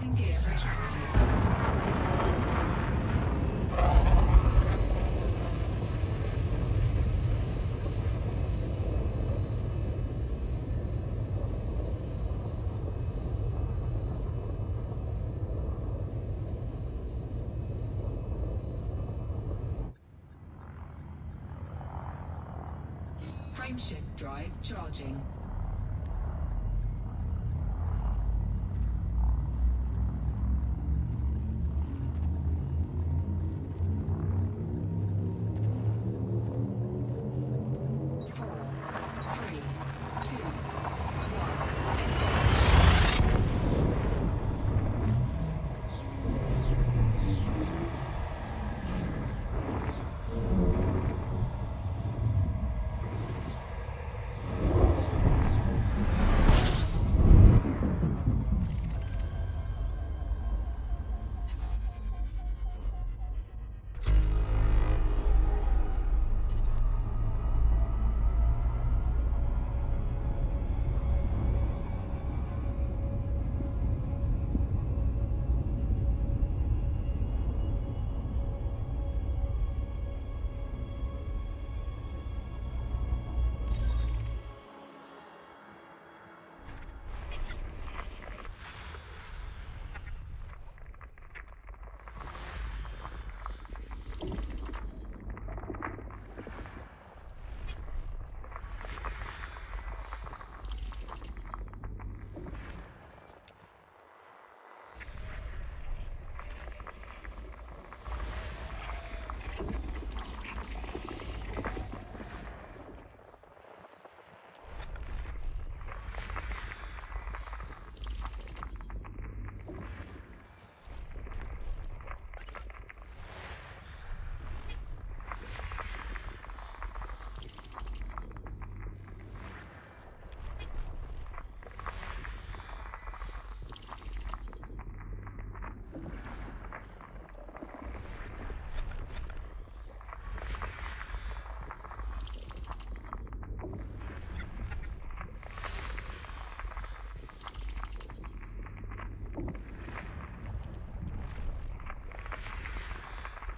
Landing gear retracted. Frameshift drive charging.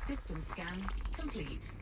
System scan complete.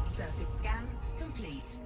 Surface scan complete.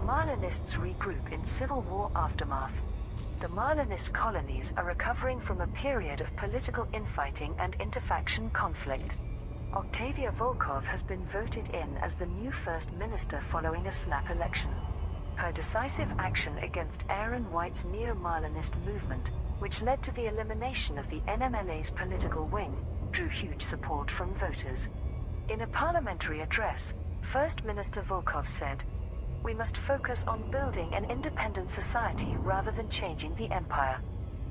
Marlinists regroup in Civil War aftermath. The Marlinist colonies are recovering from a period of political infighting and interfaction conflict. Octavia Volkov has been voted in as the new First Minister following a snap election. Her decisive action against Aaron White's neo-Marlinist movement, which led to the elimination of the NMLA's political wing, drew huge support from voters. In a parliamentary address, First Minister Volkov said, "We must focus on building an independent society rather than changing the empire.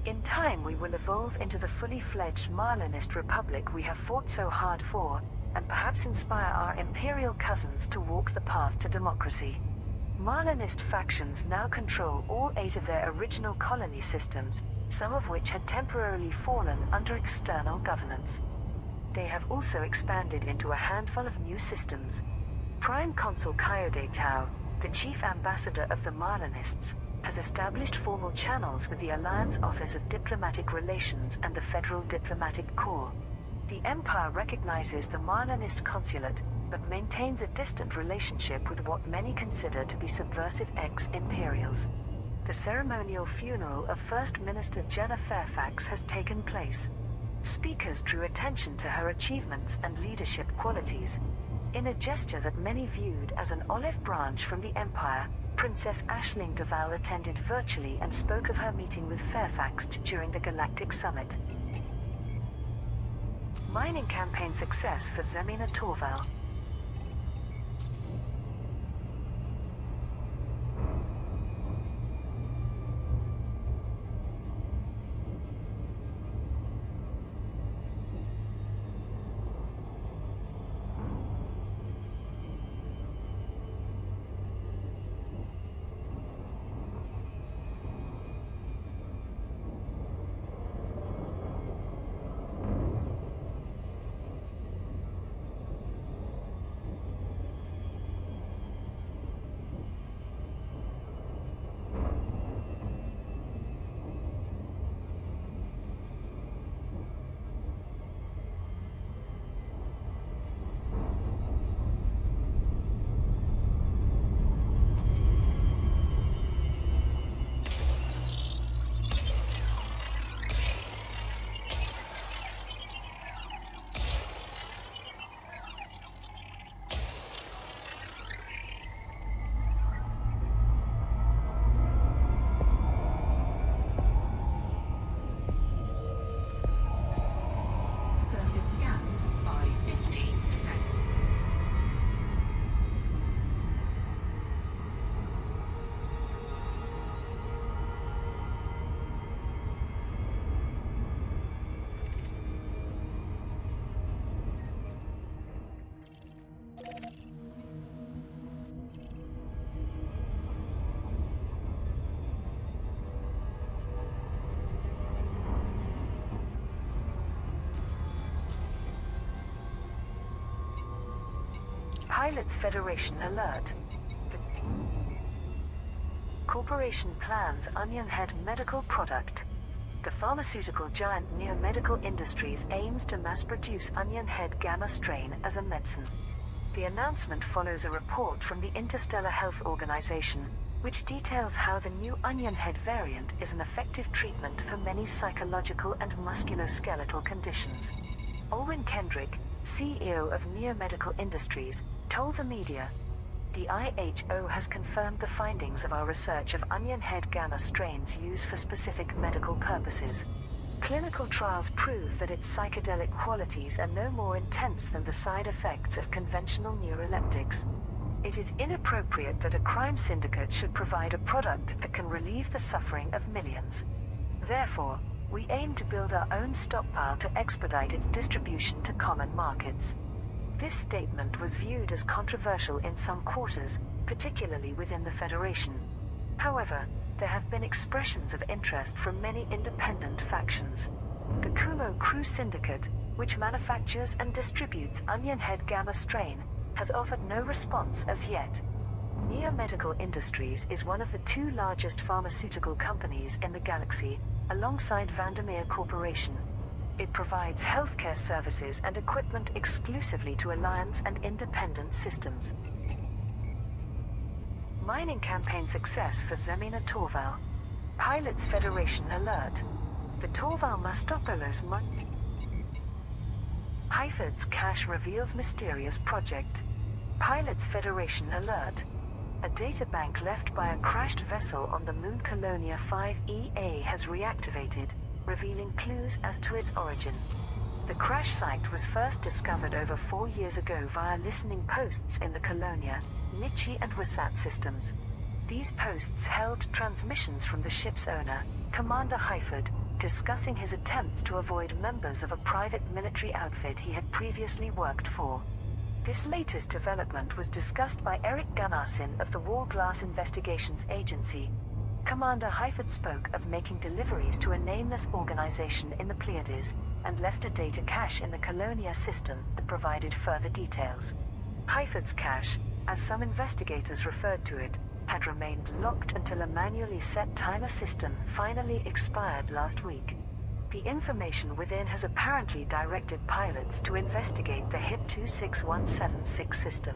In time we will evolve into the fully fledged Marlinist republic we have fought so hard for, and perhaps inspire our imperial cousins to walk the path to democracy." Marlinist factions now control all 8 of their original colony systems, some of which had temporarily fallen under external governance. They have also expanded into a handful of new systems. Prime Consul Coyote Tau, the chief ambassador of the Marlinists, has established formal channels with the Alliance Office of Diplomatic Relations and the Federal Diplomatic Corps. The Empire recognizes the Marlinist consulate, but maintains a distant relationship with what many consider to be subversive ex-imperials. The ceremonial funeral of First Minister Jenna Fairfax has taken place. Speakers drew attention to her achievements and leadership qualities. In a gesture that many viewed as an olive branch from the Empire, Princess Aisling Duval attended virtually and spoke of her meeting with Fairfax during the Galactic Summit. Mining campaign success for Zemina Torval. Pilots Federation alert. The corporation plans onion head medical product. The pharmaceutical giant Neo Medical Industries aims to mass-produce onion head gamma strain as a medicine. The announcement follows a report from the Interstellar Health Organization, which details how the new onion head variant is an effective treatment for many psychological and musculoskeletal conditions. Owen Kendrick, CEO of Neo Medical Industries, told the media, "The IHO has confirmed the findings of our research of onion head gamma strains used for specific medical purposes. Clinical trials prove that its psychedelic qualities are no more intense than the side effects of conventional neuroleptics. It is inappropriate that a crime syndicate should provide a product that can relieve the suffering of millions. Therefore, we aim to build our own stockpile to expedite its distribution to common markets." This statement was viewed as controversial in some quarters, particularly within the Federation. However, there have been expressions of interest from many independent factions. The Kumo Crew Syndicate, which manufactures and distributes onion head gamma strain, has offered no response as yet. Neo Medical Industries is one of the two largest pharmaceutical companies in the galaxy, alongside Vandermeer Corporation. It provides healthcare services and equipment exclusively to Alliance and independent systems. Mining campaign success for Zemina Torval. Pilots Federation alert. The Torval Mastopolos Heifetz cache reveals mysterious project. Pilots Federation alert. A databank left by a crashed vessel on the moon Colonia 5EA has reactivated, revealing clues as to its origin. The crash site was first discovered over 4 years ago via listening posts in the Colonia, Nichi and Wisat systems. These posts held transmissions from the ship's owner, Commander Heifetz, discussing his attempts to avoid members of a private military outfit he had previously worked for. This latest development was discussed by Eric Gunnarsson of the Wall Glass Investigations Agency. Commander Heifetz spoke of making deliveries to a nameless organization in the Pleiades, and left a data cache in the Colonia system that provided further details. Heifetz's cache, as some investigators referred to it, had remained locked until a manually set timer system finally expired last week. The information within has apparently directed pilots to investigate the HIP-26176 system.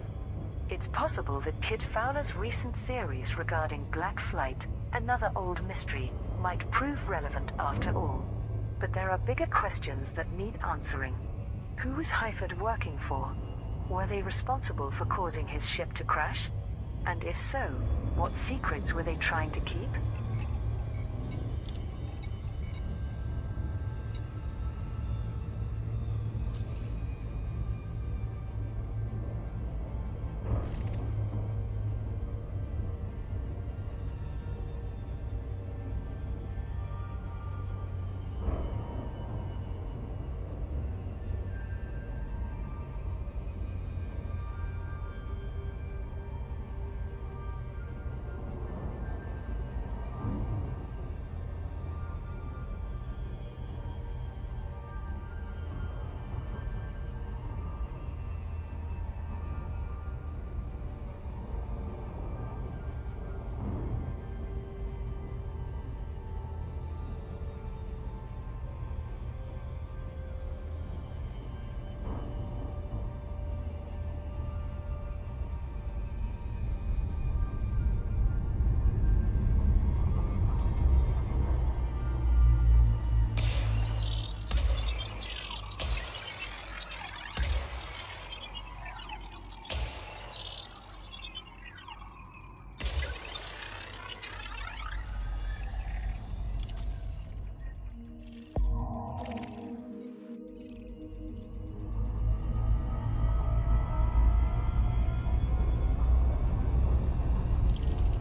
It's possible that Kid Fowler's recent theories regarding black flight, another old mystery, might prove relevant after all. But there are bigger questions that need answering. Who was Heifetz working for? Were they responsible for causing his ship to crash? And if so, what secrets were they trying to keep?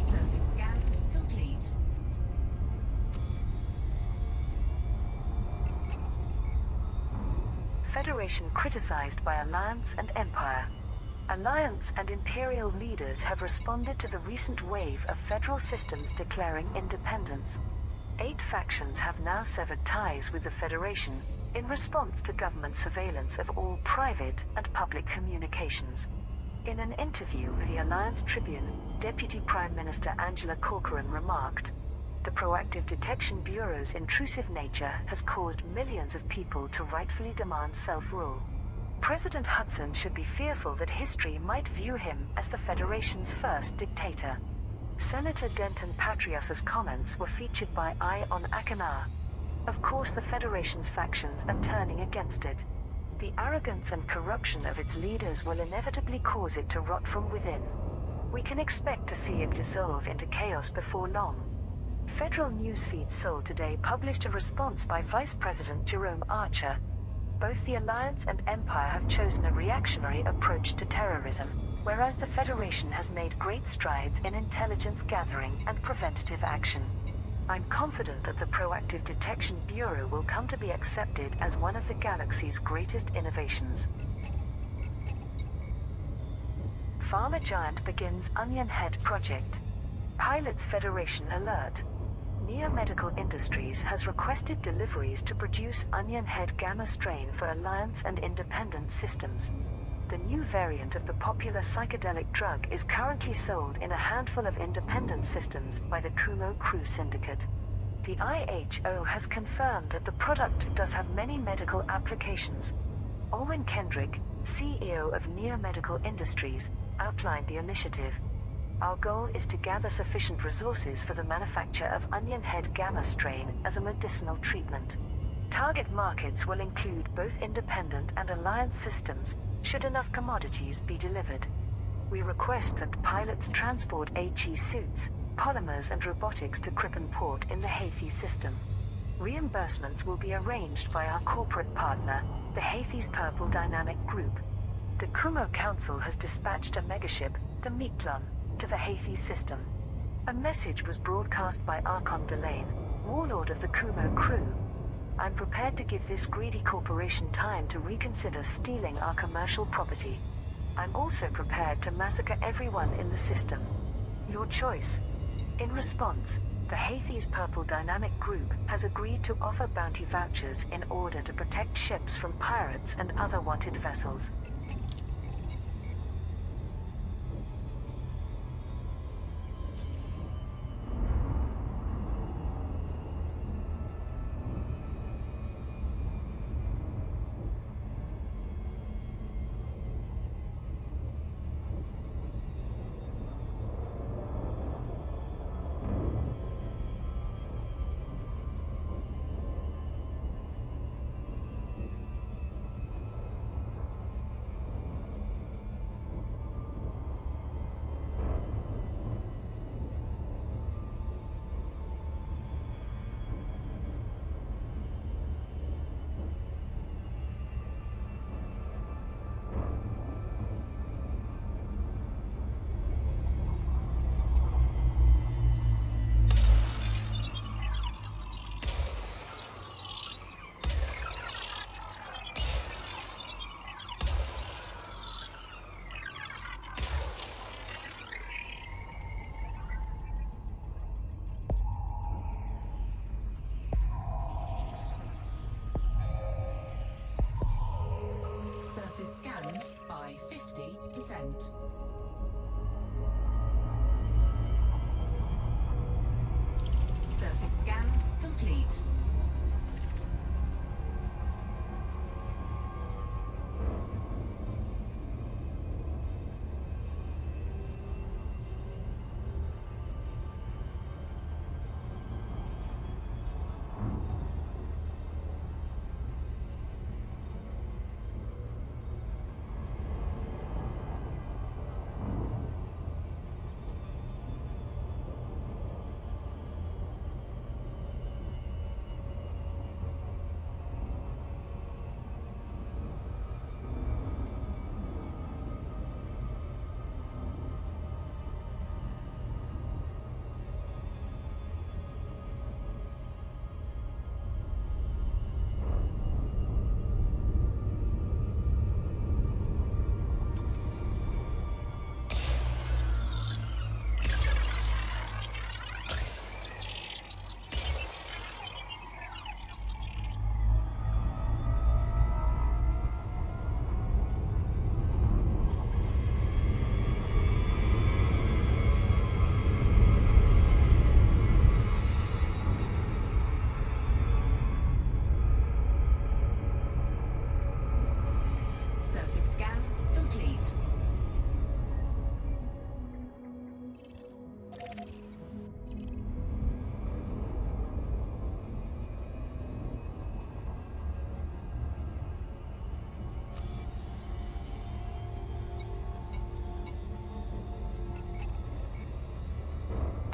Surface scan complete. Federation criticized by Alliance and Empire. Alliance and Imperial leaders have responded to the recent wave of federal systems declaring independence. 8 factions have now severed ties with the Federation in response to government surveillance of all private and public communications. In an interview with the Alliance Tribune, Deputy Prime Minister Angela Corcoran remarked, "The Proactive Detection Bureau's intrusive nature has caused millions of people to rightfully demand self-rule. President Hudson should be fearful that history might view him as the Federation's first dictator." Senator Denton Patrias's comments were featured by Eye on Akinar. Of course, the Federation's factions are turning against it. The arrogance and corruption of its leaders will inevitably cause it to rot from within. We can expect to see it dissolve into chaos before long. Federal newsfeed Seoul Today published a response by Vice President Jerome Archer. Both the Alliance and Empire have chosen a reactionary approach to terrorism, whereas the Federation has made great strides in intelligence gathering and preventative action. I'm confident that the Proactive Detection Bureau will come to be accepted as one of the galaxy's greatest innovations. Pharma giant begins Onion Head project. Pilots Federation alert. Neo Medical Industries has requested deliveries to produce Onion Head Gamma strain for Alliance and Independent Systems. The new variant of the popular psychedelic drug is currently sold in a handful of independent systems by the Kumo Crew Syndicate. The IHO has confirmed that the product does have many medical applications. Owen Kendrick, CEO of Neo Medical Industries, outlined the initiative. "Our goal is to gather sufficient resources for the manufacture of Onion Head Gamma strain as a medicinal treatment. Target markets will include both independent and alliance systems, should enough commodities be delivered. We request that pilots transport HE suits, polymers and robotics to Crippen Port in the Hathi system. Reimbursements will be arranged by our corporate partner, the Hathi's Purple Dynamic Group. The Kumo Council has dispatched a megaship, the Miklon, to the Hathi system." A message was broadcast by Archon Delane, warlord of the Kumo Crew. "I'm prepared to give this greedy corporation time to reconsider stealing our commercial property. I'm also prepared to massacre everyone in the system. Your choice." In response, the Hathi's Purple Dynamic Group has agreed to offer bounty vouchers in order to protect ships from pirates and other wanted vessels. Surface scanned by 50%. Surface scan complete.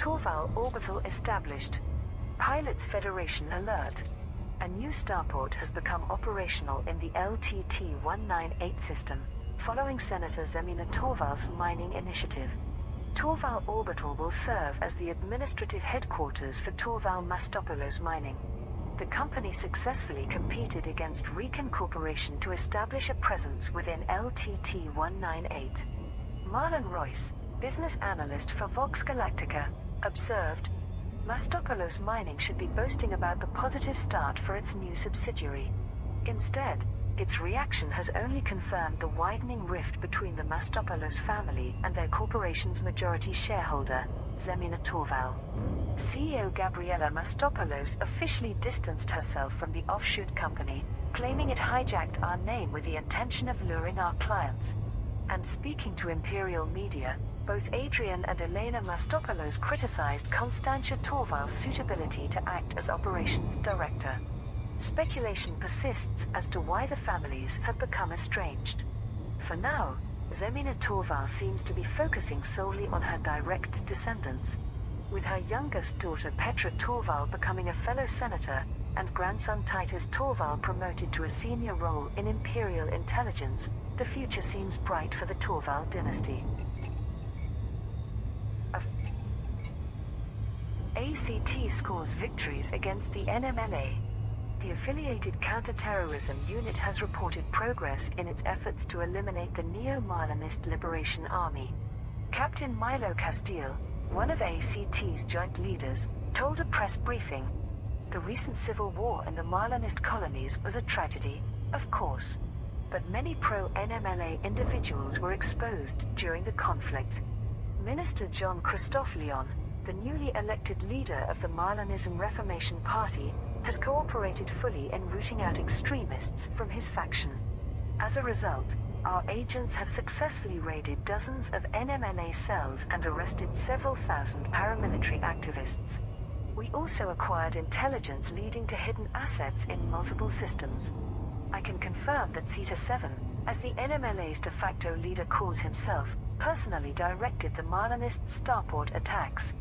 Torval orbital established. Pilots Federation alert. A new starport has become operational in the LTT-198 system, following Senator Zemina Torval's mining initiative. Torval Orbital will serve as the administrative headquarters for Torval Mastopoulos Mining. The company successfully competed against Recon Corporation to establish a presence within LTT-198. Marlon Royce, business analyst for Vox Galactica, observed, Mastopoulos Mining should be boasting about the positive start for its new subsidiary. Instead, its reaction has only confirmed the widening rift between the Mastopoulos family and their corporation's majority shareholder, Zemina Torval. CEO Gabriela Mastopoulos officially distanced herself from the offshoot company, claiming it hijacked our name with the intention of luring our clients. And speaking to Imperial media, both Adrian and Elena Mastopoulos criticized Constantia Torval's suitability to act as operations director. Speculation persists as to why the families have become estranged. For now, Zemina Torval seems to be focusing solely on her direct descendants, with her youngest daughter Petra Torval becoming a fellow senator and grandson Titus Torval promoted to a senior role in Imperial intelligence. The future seems bright for the Torval dynasty. ACT scores victories against the NMLA. The affiliated counterterrorism unit has reported progress in its efforts to eliminate the Neo-Marlinist Liberation Army. Captain Milo Castile, one of ACT's joint leaders, told a press briefing, "The recent civil war in the Marlinist colonies was a tragedy, of course. But many pro-NMLA individuals were exposed during the conflict. Minister John Christophe Leon, the newly elected leader of the Marlinism Reformation Party, has cooperated fully in rooting out extremists from his faction. As a result, our agents have successfully raided dozens of NMLA cells and arrested several thousand paramilitary activists. We also acquired intelligence leading to hidden assets in multiple systems. I can confirm that Theta 7, as the NMLA's de facto leader calls himself, personally directed the Marlinist starport attacks.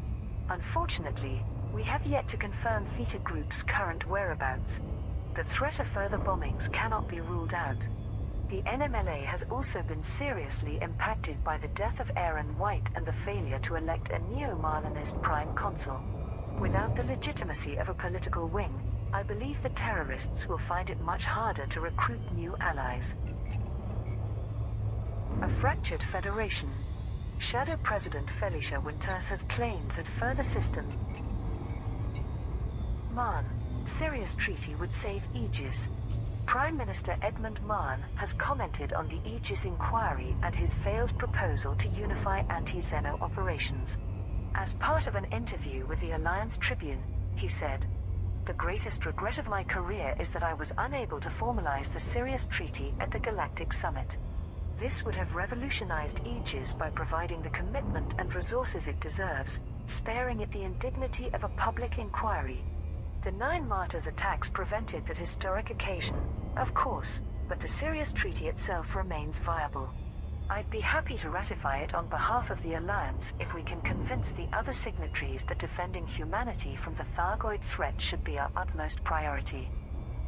Unfortunately, we have yet to confirm Theta Group's current whereabouts. The threat of further bombings cannot be ruled out. The NMLA has also been seriously impacted by the death of Aaron White and the failure to elect a neo-Marlinist prime consul. Without the legitimacy of a political wing, I believe the terrorists will find it much harder to recruit new allies. A fractured federation. Shadow President Felicia Winters has claimed that further systems Mahn, Sirius Treaty would save Aegis. Prime Minister Edmund Mahn has commented on the Aegis inquiry and his failed proposal to unify anti-Xeno operations. As part of an interview with the Alliance Tribune, he said, "The greatest regret of my career is that I was unable to formalize the Sirius Treaty at the Galactic Summit. This would have revolutionized Aegis by providing the commitment and resources it deserves, sparing it the indignity of a public inquiry. The Nine Martyrs attacks prevented that historic occasion, of course, but the Sirius Treaty itself remains viable. I'd be happy to ratify it on behalf of the Alliance if we can convince the other signatories that defending humanity from the Thargoid threat should be our utmost priority."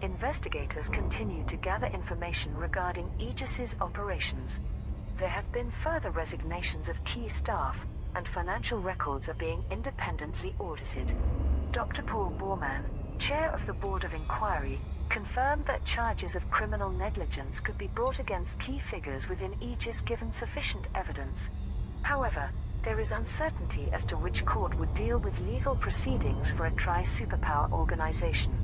Investigators continue to gather information regarding Aegis's operations. There have been further resignations of key staff, and financial records are being independently audited. Dr. Paul Borman, chair of the Board of Inquiry, confirmed that charges of criminal negligence could be brought against key figures within Aegis given sufficient evidence. However, there is uncertainty as to which court would deal with legal proceedings for a tri-superpower organization.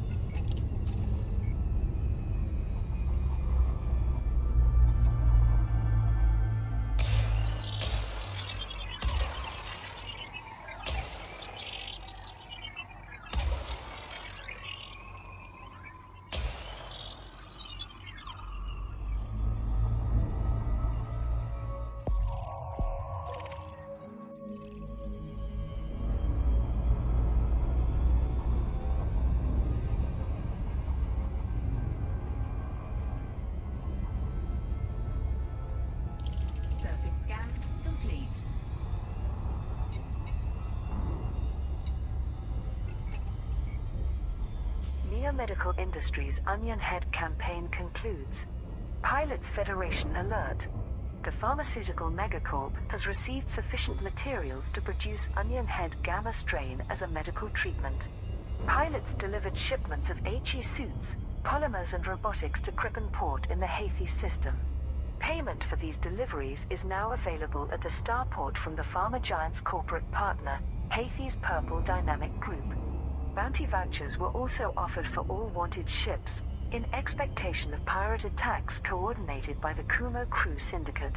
Neomedical Industries' Onion Head campaign concludes. Pilots Federation alert. The pharmaceutical megacorp has received sufficient materials to produce onion head gamma strain as a medical treatment. Pilots delivered shipments of HE suits, polymers and robotics to Crippen Port in the Hethys system. Payment for these deliveries is now available at the starport from the pharma giant's corporate partner, Hethys Purple Dynamic Group. Bounty vouchers were also offered for all wanted ships, in expectation of pirate attacks coordinated by the Kumo Crew Syndicate.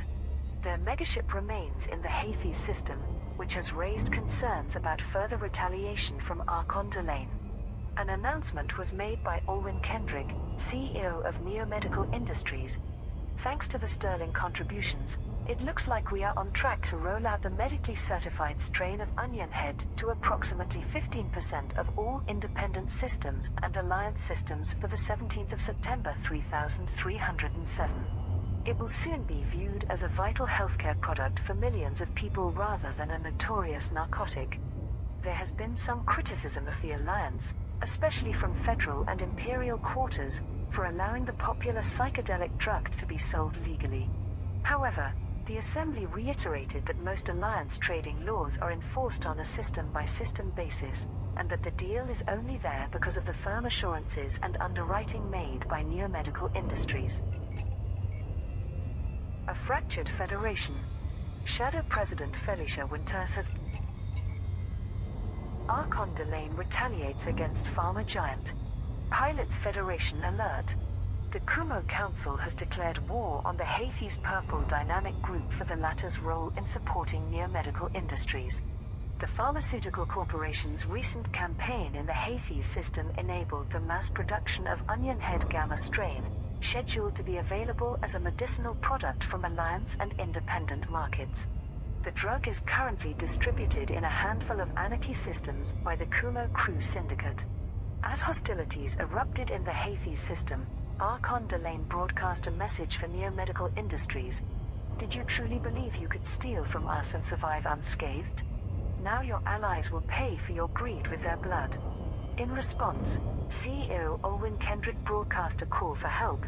Their megaship remains in the Hethys system, which has raised concerns about further retaliation from Archon Delane. An announcement was made by Alwyn Kendrick, CEO of Neomedical Industries. Thanks to the sterling contributions, it looks like we are on track to roll out the medically certified strain of onion head to approximately 15% of all independent systems and alliance systems for the 17th of September 3307. It will soon be viewed as a vital healthcare product for millions of people rather than a notorious narcotic. There has been some criticism of the alliance, especially from federal and imperial quarters, for allowing the popular psychedelic drug to be sold legally. However, the Assembly reiterated that most alliance trading laws are enforced on a system-by-system basis, and that the deal is only there because of the firm assurances and underwriting made by Neomedical Industries. A fractured federation. Shadow President Felicia Winters has... Archon Delane retaliates against pharma giant. Pilots Federation alert. The Kumo Council has declared war on the Hethys Purple Dynamic Group for the latter's role in supporting Neomedical Industries. The pharmaceutical corporation's recent campaign in the Hethys system enabled the mass production of onion head gamma strain, scheduled to be available as a medicinal product from alliance and independent markets. The drug is currently distributed in a handful of Anarchy systems by the Kumo Crew Syndicate. As hostilities erupted in the Hethys system, Archon Delane broadcast a message for Neomedical Industries. Did you truly believe you could steal from us and survive unscathed? Now your allies will pay for your greed with their blood. In response, CEO Alwyn Kendrick broadcast a call for help.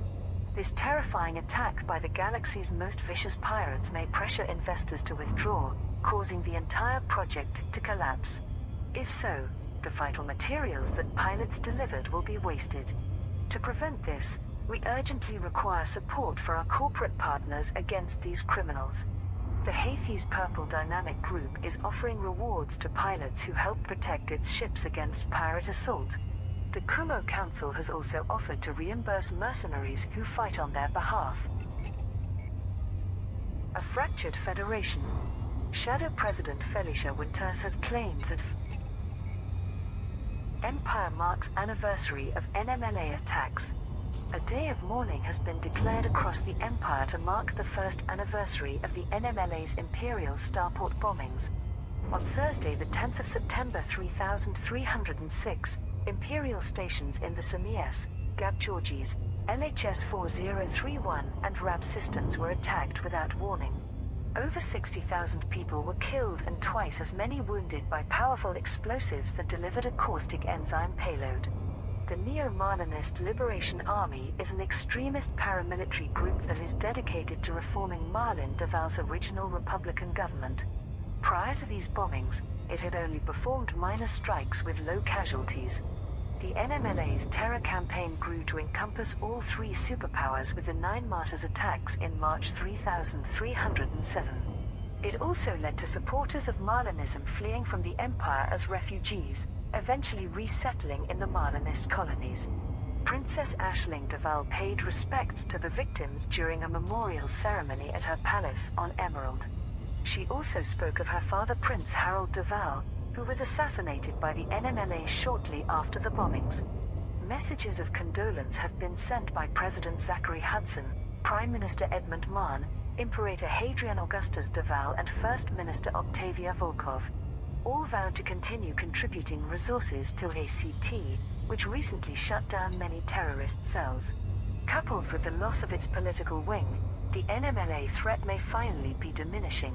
This terrifying attack by the galaxy's most vicious pirates may pressure investors to withdraw, causing the entire project to collapse. If so, the vital materials that pilots delivered will be wasted. To prevent this, we urgently require support for our corporate partners against these criminals. The Hethys Purple Dynamic Group is offering rewards to pilots who help protect its ships against pirate assault. The Kumo Council has also offered to reimburse mercenaries who fight on their behalf. A fractured federation. Shadow President Felicia Winters has claimed that Empire marks anniversary of NMLA attacks. A day of mourning has been declared across the Empire to mark the first anniversary of the NMLA's Imperial Starport bombings. On Thursday, the 10th of September 3306, Imperial stations in the Samias, Gab Georges, LHS 4031 and RAB systems were attacked without warning. Over 60,000 people were killed and twice as many wounded by powerful explosives that delivered a caustic enzyme payload. The Neo-Marlinist Liberation Army is an extremist paramilitary group that is dedicated to reforming Marlin de Val's original Republican government. Prior to these bombings, it had only performed minor strikes with low casualties. The NMLA's terror campaign grew to encompass all three superpowers with the 9 Martyrs attacks in March 3307. It also led to supporters of Marlinism fleeing from the Empire as refugees, eventually resettling in the Marlinist colonies. Princess Aisling de Val paid respects to the victims during a memorial ceremony at her palace on Emerald. She also spoke of her father Prince Harold de Val, who was assassinated by the NMLA shortly after the bombings. Messages of condolence have been sent by President Zachary Hudson, Prime Minister Edmund Mahn, Imperator Hadrian Augustus de Val and First Minister Octavia Volkov. All vowed to continue contributing resources to ACT, which recently shut down many terrorist cells. Coupled with the loss of its political wing, the NMLA threat may finally be diminishing.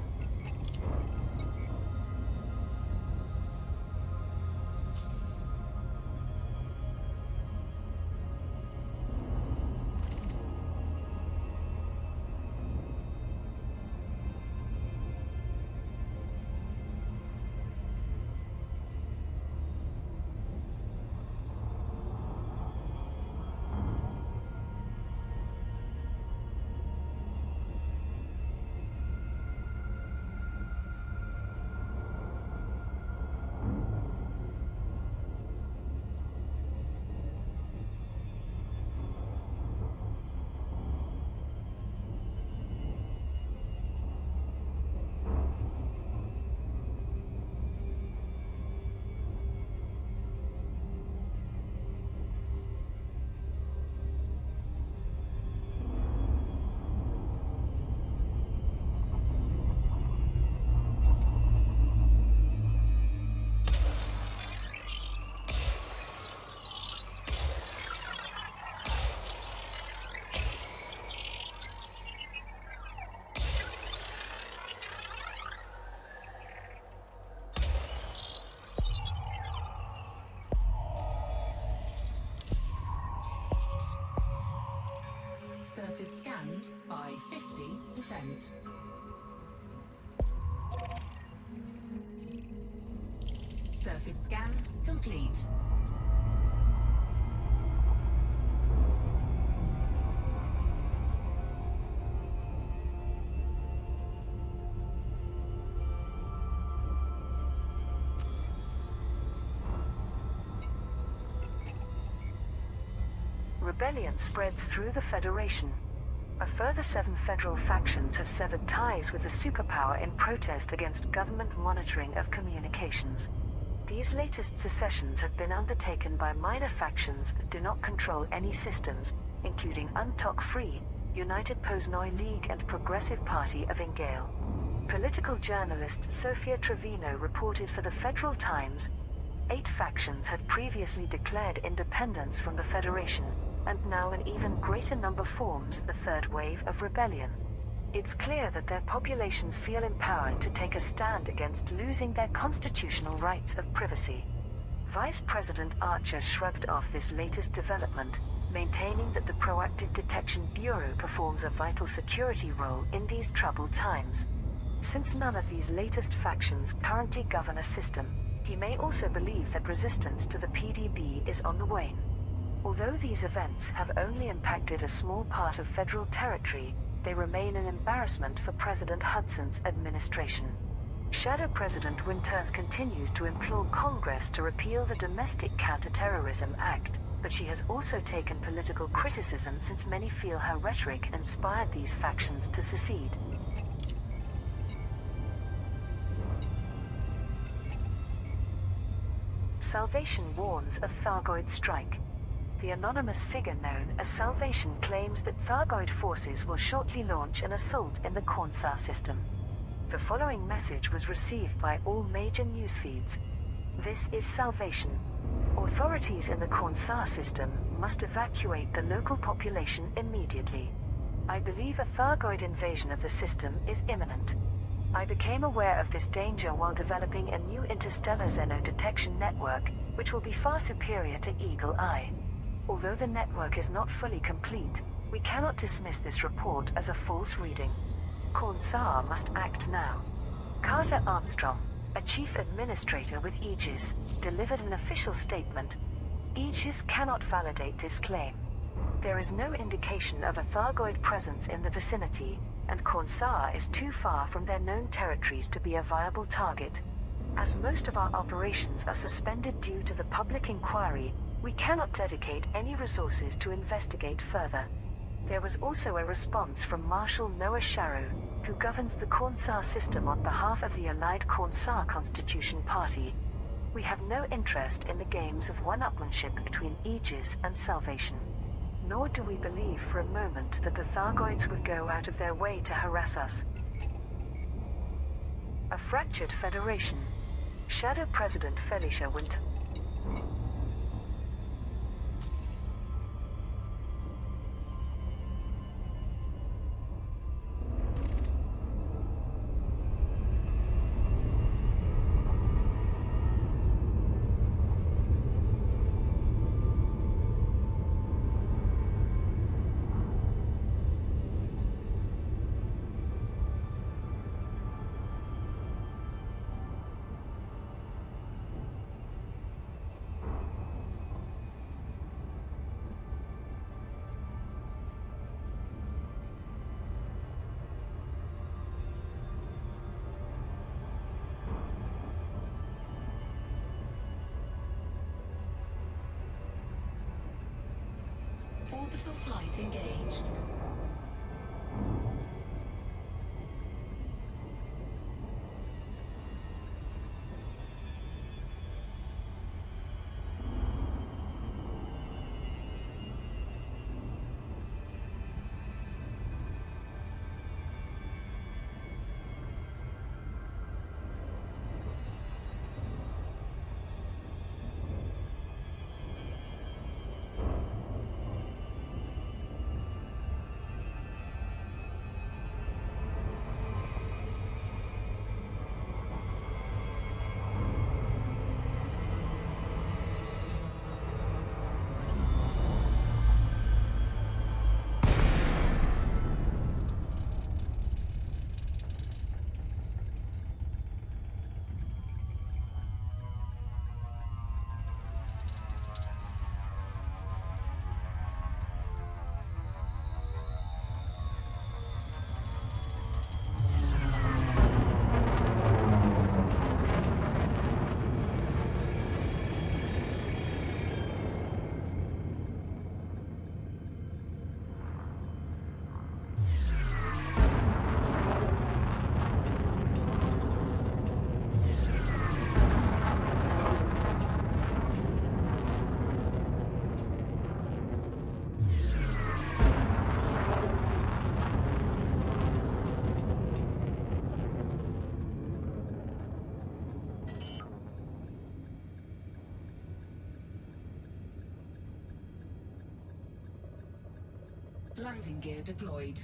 Surface scanned by 50%. Surface scan complete. Rebellion spreads through the Federation. A further 7 federal factions have severed ties with the superpower in protest against government monitoring of communications. These latest secessions have been undertaken by minor factions that do not control any systems, including Untok Free, United Poznoi League and Progressive Party of Ingale. Political journalist Sofia Trevino reported for the Federal Times, 8 factions had previously declared independence from the Federation, and now an even greater number forms the third wave of rebellion. It's clear that their populations feel empowered to take a stand against losing their constitutional rights of privacy. Vice President Archer shrugged off this latest development, maintaining that the Proactive Detection Bureau performs a vital security role in these troubled times. Since none of these latest factions currently govern a system, he may also believe that resistance to the PDB is on the wane. Although these events have only impacted a small part of federal territory, they remain an embarrassment for President Hudson's administration. Shadow President Winters continues to implore Congress to repeal the Domestic Counterterrorism Act, but she has also taken political criticism since many feel her rhetoric inspired these factions to secede. Salvation warns of Thargoid strike. The anonymous figure known as Salvation claims that Thargoid forces will shortly launch an assault in the Cornsar system. The following message was received by all major news feeds. This is Salvation. Authorities in the Cornsar system must evacuate the local population immediately. I believe a Thargoid invasion of the system is imminent. I became aware of this danger while developing a new interstellar xeno detection network, which will be far superior to Eagle Eye. Although the network is not fully complete, we cannot dismiss this report as a false reading. Cornsar must act now. Carter Armstrong, a chief administrator with Aegis, delivered an official statement. Aegis cannot validate this claim. There is no indication of a Thargoid presence in the vicinity, and Cornsar is too far from their known territories to be a viable target. As most of our operations are suspended due to the public inquiry, we cannot dedicate any resources to investigate further. There was also a response from Marshal Noah Sharrow, who governs the Cornsar system on behalf of the allied Cornsar Constitution Party. We have no interest in the games of one-upmanship between Aegis and Salvation. Nor do we believe for a moment that the Thargoids would go out of their way to harass us. A fractured Federation. Shadow President Felicia Winter. Orbital flight engaged. Landing gear deployed.